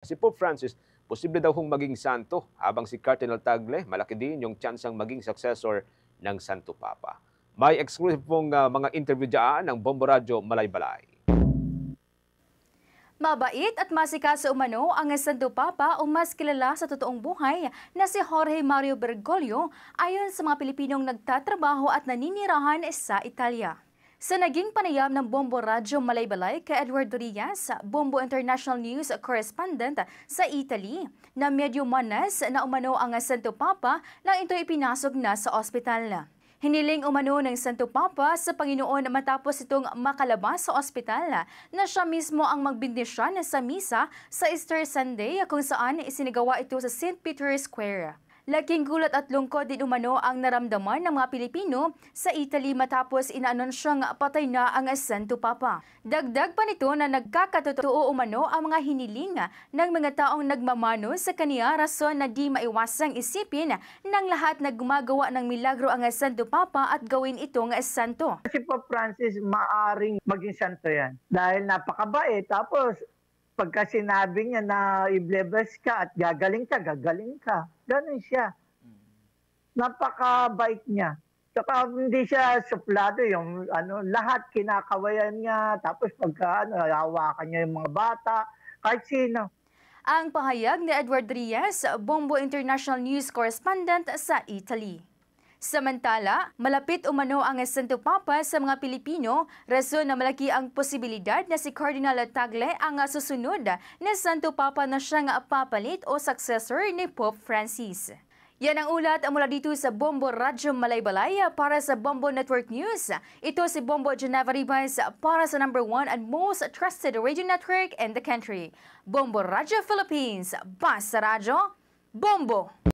Si Pope Francis, posible daw kong maging santo, habang si Cardinal Tagle, malaki din yung tsansang maging successor ng Santo Papa. May exclusive pong mga interview dyan ng Bombo Radyo Malaybalay. Mabait at masikaso umano ang Santo Papa o mas kilala sa totoong buhay na si Jorge Mario Bergoglio ayon sa mga Pilipinong nagtatrabaho at naninirahan sa Italia. Sa naging panayam ng Bombo Radyo Malaybalay kay Edward Diaz, Bombo International News Correspondent sa Italy, na medyo manas na umano ang Santo Papa nang ito ipinasok na sa ospital. Hiniling umano ng Santo Papa sa Panginoon matapos itong makalabas sa ospital na siya mismo ang magbindisyon sa misa sa Easter Sunday kung saan isinagawa ito sa St. Peter's Square. Laking gulat at lungkot din umano ang naramdaman ng mga Pilipino sa Italy matapos inaanunsyang patay na ang Santo Papa. Dagdag pa nito na nagkakatotoo umano ang mga hiniling ng mga taong nagmamano sa kaniya, rason na di maiwasang isipin ng lahat na gumagawa ng milagro ang Santo Papa at gawin itong santo. Si Pope Francis maaring maging santo yan dahil napakabait. Tapos pagka sinabi niya na i-bless ka at gagaling ka, gagaling ka. Ganun siya. Napakabait niya. Saka hindi siya suplado yung lahat kinakawayan niya. Tapos pagka hawakan niya yung mga bata, kahit sino. Ang pahayag ni Edward Diaz, Bombo International News Correspondent sa Italy. Samantala, malapit umano ang Santo Papa sa mga Pilipino, rason na malaki ang posibilidad na si Cardinal Tagle ang susunod na Santo Papa na siyang papalit o successor ni Pope Francis. Yan ang ulat mula dito sa Bombo Radyo Malaybalay para sa Bombo Network News. Ito si Bombo Geneva Ribas para sa #1 and most trusted radio network in the country. Bombo Radyo Philippines, Basta Radyo, Bombo!